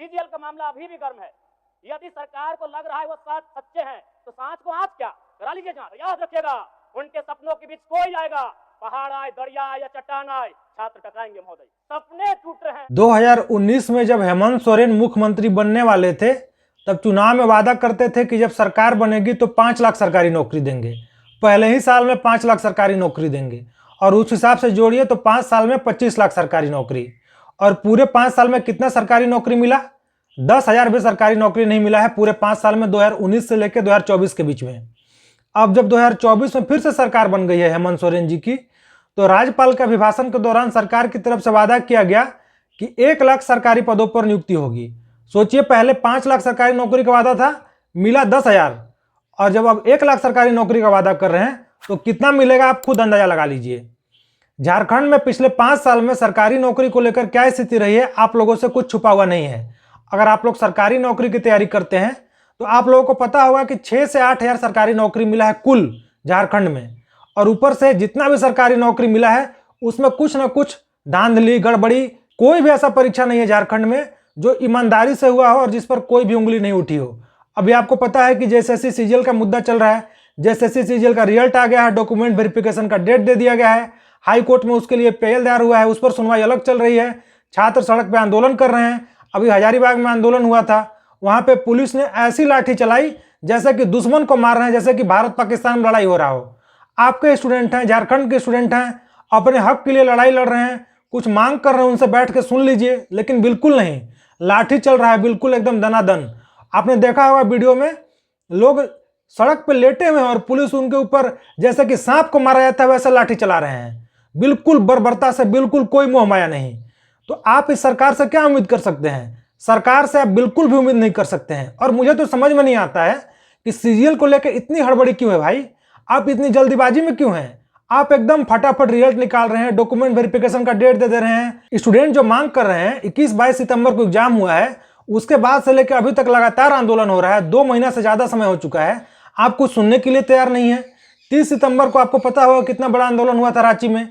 CGL का मामला अभी भी गर्म है। यदि सरकार को लग रहा है वो सच्चे हैं तो सांच को आंच क्या, करा लीजिए जांच। याद रखिएगा, उनके सपनों के बीच कोई आएगा, पहाड़ आए, दरिया आए या चट्टान आए, छात्र टकराएंगे महोदय। सपने टूट रहे हैं। 2019 में जब हेमंत सोरेन मुख्यमंत्री बनने वाले थे, तब चुनाव में वादा करते थे कि जब सरकार बनेगी तो 5 लाख सरकारी नौकरी देंगे। पहले ही साल में 5 लाख सरकारी नौकरी देंगे, और उस हिसाब से जोड़िए तो 5 साल में 25 लाख सरकारी नौकरी। और पूरे 5 साल में कितना सरकारी नौकरी मिला? 10,000 भी सरकारी नौकरी नहीं मिला है पूरे 5 साल में, 2019 से लेकर 2024 के बीच में। अब जब 2024 में फिर से सरकार बन गई है हेमंत सोरेन जी की, तो राज्यपाल के अभिभाषण के दौरान सरकार की तरफ से वादा किया गया कि 1 लाख सरकारी पदों पर नियुक्ति होगी। सोचिए, पहले 5 लाख सरकारी नौकरी का वादा था, मिला 10,000, और जब अब 1 लाख सरकारी नौकरी का वादा कर रहे हैं तो कितना मिलेगा आप खुद अंदाजा लगा लीजिए। झारखंड में पिछले 5 साल में सरकारी नौकरी को लेकर क्या स्थिति रही है, आप लोगों से कुछ छुपा हुआ नहीं है। अगर आप लोग सरकारी नौकरी की तैयारी करते हैं तो आप लोगों को पता होगा कि 6 से 8 हजार सरकारी नौकरी मिला है कुल झारखंड में, और ऊपर से जितना भी सरकारी नौकरी मिला है उसमें कुछ ना कुछ धांधली, गड़बड़ी, कोई भी ऐसा परीक्षा नहीं है झारखंड में जो ईमानदारी से हुआ हो और जिस पर कोई भी उंगली नहीं उठी हो। अभी आपको पता है कि जेएसएससी सीजीएल का मुद्दा चल रहा है। जेएसएससी सीजीएल का रिजल्ट आ गया है, डॉक्यूमेंट वेरिफिकेशन का डेट दे दिया गया है, हाई कोर्ट में उसके लिए पेयल दायर हुआ है, उस पर सुनवाई अलग चल रही है। छात्र सड़क पर आंदोलन कर रहे हैं। अभी हजारीबाग में आंदोलन हुआ था, वहां पे पुलिस ने ऐसी लाठी चलाई जैसे कि दुश्मन को मार रहे हैं, जैसे कि भारत पाकिस्तान में लड़ाई हो रहा हो। आपके स्टूडेंट हैं, झारखंड के स्टूडेंट हैं, अपने हक के लिए लड़ाई लड़ रहे हैं, कुछ मांग कर रहे हैं, उनसे बैठ के सुन लीजिए, लेकिन बिल्कुल नहीं, लाठी चल रहा है, बिल्कुल एकदम दनादन। आपने देखा होगा वीडियो में, लोग सड़क पे लेटे हुए हैं और पुलिस उनके ऊपर जैसे कि सांप को मारा जाता है वैसे लाठी चला रहे हैं, बिल्कुल बर्बरता से, बिल्कुल कोई मोह माया नहीं। तो आप इस सरकार से क्या उम्मीद कर सकते हैं? सरकार से आप बिल्कुल भी उम्मीद नहीं कर सकते हैं। और मुझे तो समझ में नहीं आता है कि सीजीएल को लेकर इतनी हड़बड़ी क्यों है भाई? आप इतनी जल्दीबाजी में क्यों हैं? आप एकदम फटाफट रिजल्ट निकाल रहे हैं, डॉक्यूमेंट वेरिफिकेशन का डेट दे रहे हैं। स्टूडेंट जो मांग कर रहे हैं, 21-22 सितंबर को एग्जाम हुआ है, उसके बाद से लेकर अभी तक लगातार आंदोलन हो रहा है, 2 महीना से ज्यादा समय हो चुका है, आप कुछ सुनने के लिए तैयार नहीं है। 30 सितंबर को आपको पता होगा कितना बड़ा आंदोलन हुआ था रांची में,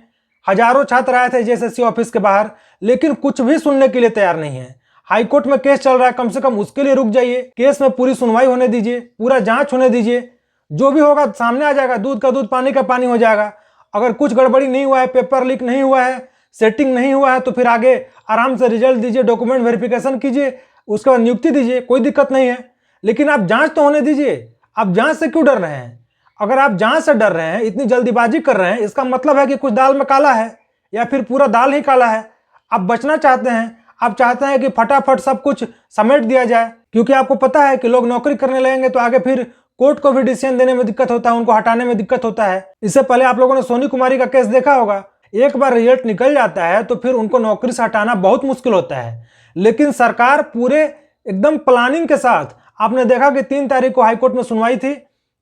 हजारों छात्र आए थे जेएसएससी ऑफिस के बाहर, लेकिन कुछ भी सुनने के लिए तैयार नहीं है। हाईकोर्ट में केस चल रहा है, कम से कम उसके लिए रुक जाइए, केस में पूरी सुनवाई होने दीजिए, पूरा जांच होने दीजिए, जो भी होगा सामने आ जाएगा, दूध का दूध पानी का पानी हो जाएगा। अगर कुछ गड़बड़ी नहीं हुआ है, पेपर लीक नहीं हुआ है, सेटिंग नहीं हुआ है, तो फिर आगे आराम से रिजल्ट दीजिए, डॉक्यूमेंट वेरिफिकेशन कीजिए, उसके बाद नियुक्ति दीजिए, कोई दिक्कत नहीं है। लेकिन आप जांच तो होने दीजिए। आप जांच से क्यों डर रहे हैं? अगर आप जांच से डर रहे हैं, इतनी जल्दीबाजी कर रहे हैं, इसका मतलब है कि कुछ दाल में काला है, या फिर पूरा दाल ही काला है। आप बचना चाहते हैं, आप चाहते हैं कि फटाफट सब कुछ समेट दिया जाए, क्योंकि आपको पता है कि लोग नौकरी करने लगेंगे तो आगे फिर कोर्ट को भी डिसीजन देने में दिक्कत होता है, उनको हटाने में दिक्कत होता है। इससे पहले आप लोगों ने सोनी कुमारी का केस देखा होगा, एक बार रिजल्ट निकल जाता है तो फिर उनको नौकरी से हटाना बहुत मुश्किल होता है। लेकिन सरकार पूरे एकदम प्लानिंग के साथ, आपने देखा कि 3 तारीख को हाईकोर्ट में सुनवाई थी,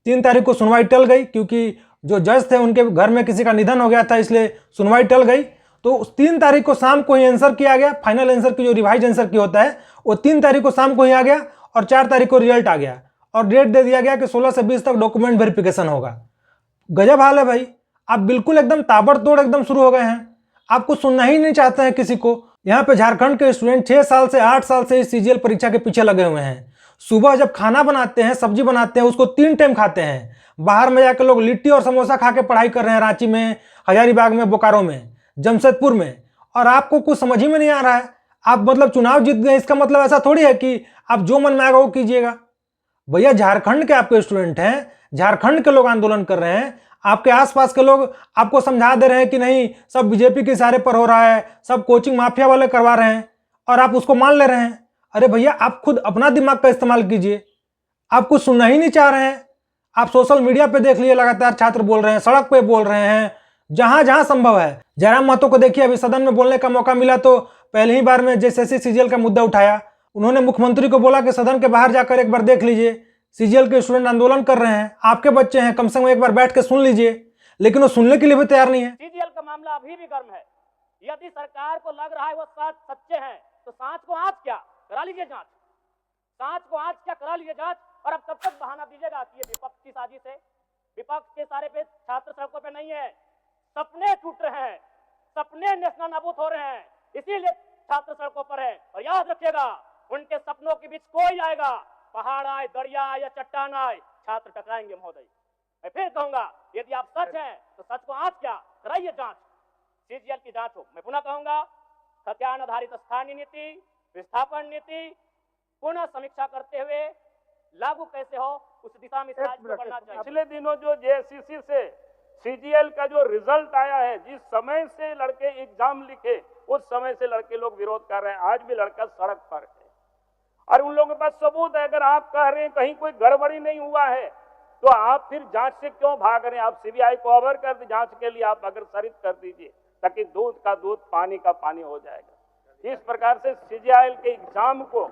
3 तारीख को सुनवाई टल गई, क्योंकि जो जज थे उनके घर में किसी का निधन हो गया था, इसलिए सुनवाई टल गई। तो 3 तारीख को शाम को ही आंसर किया गया, फाइनल आंसर की जो रिवाइज आंसर की होता है वो 3 तारीख को शाम को ही आ गया, और 4 तारीख को रिजल्ट आ गया, और डेट दे दिया गया कि 16 से 20 तक डॉक्यूमेंट वेरिफिकेशन होगा। गजब हाल है भाई, आप बिल्कुल एकदम ताबड़तोड़ एकदम शुरू हो गए हैं, आपको सुनना ही नहीं चाहते हैं किसी को। यहाँ पे झारखंड के स्टूडेंट 6 साल से 8 साल से इस सीजीएल परीक्षा के पीछे लगे हुए हैं। सुबह जब खाना बनाते हैं, सब्जी बनाते हैं, उसको 3 टाइम खाते हैं। बाहर में जाकर लोग लिट्टी और समोसा खा के पढ़ाई कर रहे हैं, रांची में, हजारीबाग में, बोकारो में, जमशेदपुर में, और आपको कुछ समझ ही में नहीं आ रहा है। आप मतलब चुनाव जीत गए, इसका मतलब ऐसा थोड़ी है कि आप जो मन में आएगा वो कीजिएगा। भैया, झारखंड के आपके स्टूडेंट हैं, झारखंड के लोग आंदोलन कर रहे हैं, आपके आसपास के लोग आपको समझा दे रहे हैं कि नहीं सब बीजेपी के इशारे पर हो रहा है, सब कोचिंग माफिया वाले करवा रहे हैं, और आप उसको मान ले रहे हैं। अरे भैया, आप खुद अपना दिमाग का इस्तेमाल कीजिए। आप कुछ सुनना ही नहीं चाह रहे हैं। आप सोशल मीडिया पे देख लिए, लगातार छात्र बोल रहे हैं, सड़क पे बोल रहे हैं, जहां जहां संभव है। जयराम महतो को देखिए, अभी सदन में बोलने का मौका मिला तो पहली ही बार में जेएसएससी सीजीएल का मुद्दा उठाया। उन्होंने मुख्यमंत्री को बोला कि सदन के बाहर जाकर एक बार देख लीजिए, सीजीएल के स्टूडेंट आंदोलन कर रहे हैं, आपके बच्चे हैं, कम से कम एक बार बैठ के सुन लीजिए। लेकिन वो सुनने के लिए भी तैयार नहीं है। सीजीएल का मामला अभी भी गर्म है। यदि सरकार को लग रहा है वो सच्चे हैं तो सांच को आंच क्या, करा लीजिए जांच। सांच को आंच क्या, करा लीजिए जांच। और अब तब तक बहाना दीजिएगा कि ये विपक्ष की साजिश है, विपक्ष के सारे पे छात्र सड़कों पे नहीं है, सपने टूट रहे हैं, सपने नेस्तनाबूद हो रहे हैं, इसीलिए छात्र सड़कों पर है। और याद रखिएगा, उनके सपनों के बीच कोई आएगा, पहाड़ आए, दरिया आए या चट्टान आए, छात्र टकराएंगे महोदय। मैं फिर कहूंगा, यदि आप सच हैं तो सच को आज क्या, कराइए जांच, सीजीएल की जांच हो। मैं पुनः कहूंगा, सत्यान आधारित स्थानीय नीति, विस्थापन नीति पुनः समीक्षा करते हुए लागू कैसे हो, उस दिशा में राज्य को बढ़ना चाहिए। पिछले दिनों जो जेएससीसी से सीजीएल का जो रिजल्ट आया है, जिस समय से लड़के एग्जाम लिखे उस समय से लड़के लोग विरोध कर रहे हैं। आज भी लड़का सड़क पर है और उन लोगों के पास सबूत है। अगर आप कह रहे हैं कहीं कोई गड़बड़ी नहीं हुआ है तो आप फिर जांच से क्यों भाग रहे हैं? आप सीबीआई को ऑर्डर कर दी, जांच के लिए आप अग्रसरित कर दीजिए, ताकि दूध का दूध पानी का पानी हो जाएगा। इस प्रकार से सीजीएल के एग्जाम को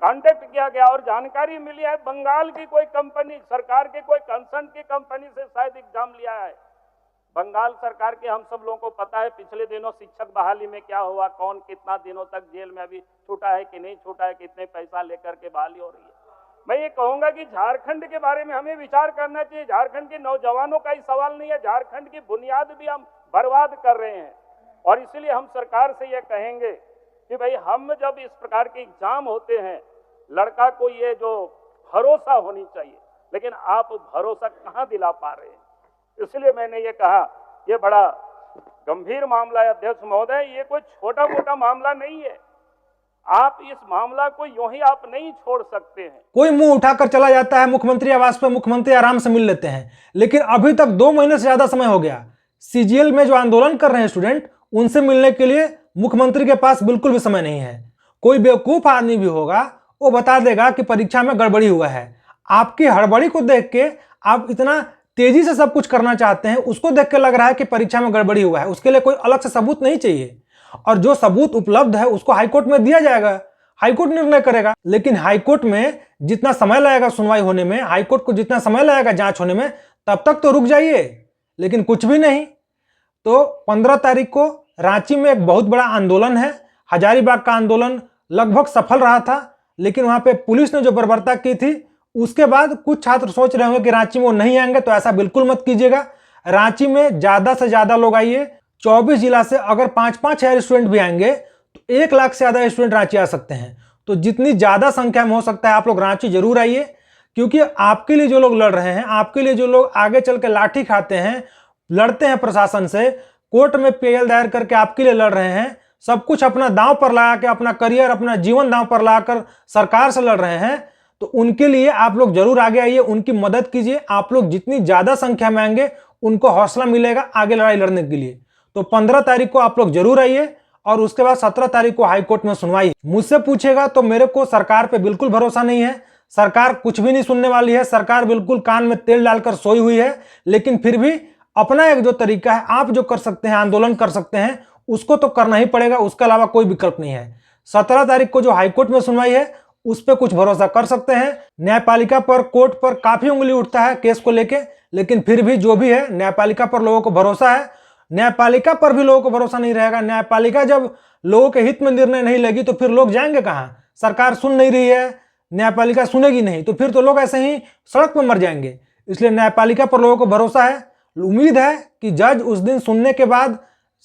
कॉन्टेक्ट किया गया और जानकारी मिली है बंगाल की कोई कंपनी, सरकार के कोई कंसर्न की कंपनी से शायद एग्जाम लिया है। बंगाल सरकार के हम सब लोगों को पता है पिछले दिनों शिक्षक बहाली में क्या हुआ, कौन कितना दिनों तक जेल में अभी छूटा है कि नहीं छूटा है, कितने पैसा लेकर के बहाली हो रही है। मैं ये कहूंगा कि झारखंड के बारे में हमें विचार करना चाहिए। झारखंड के नौजवानों का ही सवाल नहीं है, झारखंड की बुनियाद भी हम बर्बाद कर रहे हैं। और इसलिए हम सरकार से ये कहेंगे कि भाई हम जब इस प्रकार के एग्जाम होते हैं, लड़का को ये जो भरोसा होनी चाहिए, लेकिन आप भरोसा कहाँ दिला पा रहे हैं। इसलिए मैंने ये कहा, ये बड़ा गंभीर मामला है अध्यक्ष महोदय, ये कोई छोटा मोटा मामला नहीं है। आप इस मामला को यूं ही आप नहीं छोड़ सकते हैं। कोई मुंह उठाकर चला जाता है मुख्यमंत्री आवास पर, मुख्यमंत्री आराम से मिल लेते हैं, लेकिन अभी तक 2 महीने से ज्यादा समय हो गया। सीजीएल में जो आंदोलन कर रहे हैं स्टूडेंट, उनसे मिलने के लिए मुख्यमंत्री के पास बिल्कुल भी समय नहीं है। कोई बेवकूफ आदमी भी होगा, वो बता देगा कि परीक्षा में गड़बड़ी हुआ है। आपकी हड़बड़ी को देख के आप इतना तेजी से सब कुछ करना चाहते हैं, उसको देख के लग रहा है कि परीक्षा में गड़बड़ी हुआ है। उसके लिए कोई अलग से सबूत नहीं चाहिए, और जो सबूत उपलब्ध है उसको हाईकोर्ट में दिया जाएगा, हाईकोर्ट निर्णय करेगा। लेकिन हाईकोर्ट में जितना समय लगेगा सुनवाई होने में, हाईकोर्ट को जितना समय लगेगा जांच होने में, तब तक तो रुक जाइए, लेकिन कुछ भी नहीं। तो 15 तारीख को रांची में एक बहुत बड़ा आंदोलन है। हजारीबाग का आंदोलन लगभग सफल रहा था, लेकिन वहां पे पुलिस ने जो बर्बरता की थी, उसके बाद कुछ छात्र सोच रहे होंगे कि रांची में वो नहीं आएंगे, तो ऐसा बिल्कुल मत कीजिएगा। रांची में ज्यादा से ज्यादा लोग आइए। 24 जिला से अगर 5-5 हजार स्टूडेंट भी आएंगे तो 1 लाख से ज्यादा स्टूडेंट रांची आ सकते हैं। तो जितनी ज्यादा संख्या में हो सकता है आप लोग रांची जरूर आइए, क्योंकि आपके लिए जो लोग लड़ रहे हैं, आपके लिए जो लोग आगे चल के लाठी खाते हैं, लड़ते हैं प्रशासन से, कोर्ट में पीएल दायर करके आपके लिए लड़ रहे हैं, सब कुछ अपना दांव पर लगा के, अपना करियर, अपना जीवन दांव पर लगाकर सरकार से लड़ रहे हैं, तो उनके लिए आप लोग जरूर आगे आइए, उनकी मदद कीजिए। आप लोग जितनी ज्यादा संख्या में आएंगे उनको हौसला मिलेगा आगे लड़ाई लड़ने के लिए। तो 15 तारीख को आप लोग जरूर आइए, और उसके बाद 17 तारीख को हाईकोर्ट में सुनवाई। मुझसे पूछेगा तो मेरे को सरकार पे बिल्कुल भरोसा नहीं है। सरकार कुछ भी नहीं सुनने वाली है, सरकार बिल्कुल कान में तेल डालकर सोई हुई है। लेकिन फिर भी अपना एक जो तरीका है, आप जो कर सकते हैं, आंदोलन कर सकते हैं, उसको तो करना ही पड़ेगा, उसके अलावा कोई विकल्प नहीं है। 17 तारीख को जो हाईकोर्ट में सुनवाई है उस पर कुछ भरोसा कर सकते हैं। न्यायपालिका पर, कोर्ट पर काफी उंगली उठता है केस को लेके, लेकिन फिर भी जो भी है, न्यायपालिका पर लोगों को भरोसा है। न्यायपालिका पर भी लोगों को भरोसा नहीं रहेगा। न्यायपालिका जब लोगों के हित में निर्णय नहीं लेगी तो फिर लोग जाएंगे कहां? सरकार सुन नहीं रही है, न्यायपालिका सुनेगी नहीं, तो फिर तो लोग ऐसे ही सड़क पर मर जाएंगे। इसलिए न्यायपालिका पर लोगों को भरोसा है। उम्मीद है कि जज उस दिन सुनने के बाद,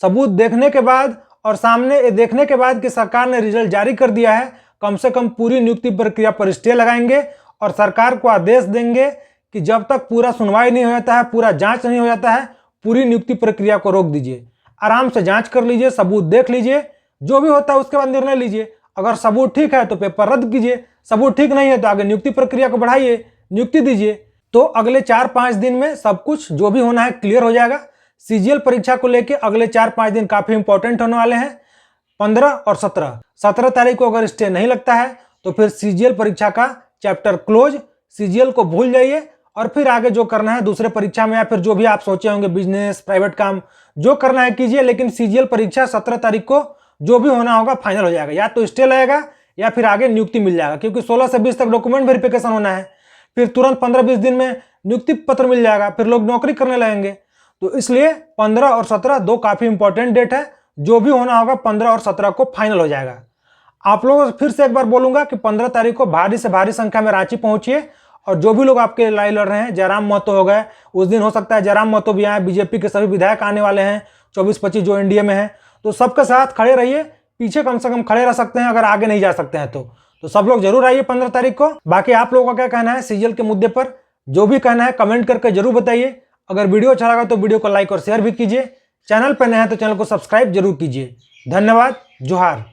सबूत देखने के बाद और सामने देखने के बाद कि सरकार ने रिजल्ट जारी कर दिया है, कम से कम पूरी नियुक्ति प्रक्रिया पर स्टे लगाएंगे और सरकार को आदेश देंगे कि जब तक पूरा सुनवाई नहीं हो जाता है, पूरा जांच नहीं हो जाता है, पूरी नियुक्ति प्रक्रिया को रोक दीजिए। आराम से जांच कर लीजिए, सबूत देख लीजिए, जो भी होता है उसके बाद निर्णय लीजिए। अगर सबूत ठीक है तो पेपर रद्द कीजिए, सबूत ठीक नहीं है तो आगे नियुक्ति प्रक्रिया को बढ़ाइए, नियुक्ति दीजिए। तो अगले 4-5 दिन में सब कुछ जो भी होना है क्लियर हो जाएगा। सीजीएल परीक्षा को लेकर अगले 4-5 दिन काफी इंपॉर्टेंट होने वाले हैं। 15 और 17 तारीख को अगर स्टे नहीं लगता है तो फिर सीजीएल परीक्षा का चैप्टर क्लोज, सीजीएल को भूल जाइए और फिर आगे जो करना है दूसरे परीक्षा में, या फिर जो भी आप सोचे होंगे, बिजनेस, प्राइवेट काम, जो करना है कीजिए। लेकिन सीजीएल परीक्षा 17 तारीख को जो भी होना होगा फाइनल हो जाएगा। या तो स्टे लगेगा या फिर आगे नियुक्ति मिल जाएगा, क्योंकि 16 से 20 तक डॉक्यूमेंट वेरिफिकेशन होना है। फिर तुरंत 15-20 दिन में नियुक्ति पत्र मिल जाएगा, फिर लोग नौकरी करने लगेंगे। तो इसलिए 15 और 17 दो काफी इंपॉर्टेंट डेट है। जो भी होना होगा 15 और 17 को फाइनल हो जाएगा। आप लोगों से फिर से एक बार बोलूंगा कि 15 तारीख को भारी से भारी संख्या में रांची पहुंचिए, और जो भी लोग आपके लड़ाई लड़ रहे हैं, जयराम महतो हो गए, उस दिन हो सकता है जयराम महतो भी आए, बीजेपी के सभी विधायक आने वाले हैं 24-25 जो एनडीए में है, तो सबके साथ खड़े रहिए। पीछे कम से कम खड़े रह सकते हैं अगर आगे नहीं जा सकते हैं तो सब लोग जरूर आइए 15 तारीख को। बाकी आप लोगों का क्या कहना है सीजीएल के मुद्दे पर, जो भी कहना है कमेंट करके जरूर बताइए। अगर वीडियो अच्छा लगा तो वीडियो को लाइक और शेयर भी कीजिए। चैनल पर नए हैं तो चैनल को सब्सक्राइब जरूर कीजिए। धन्यवाद। जोहार।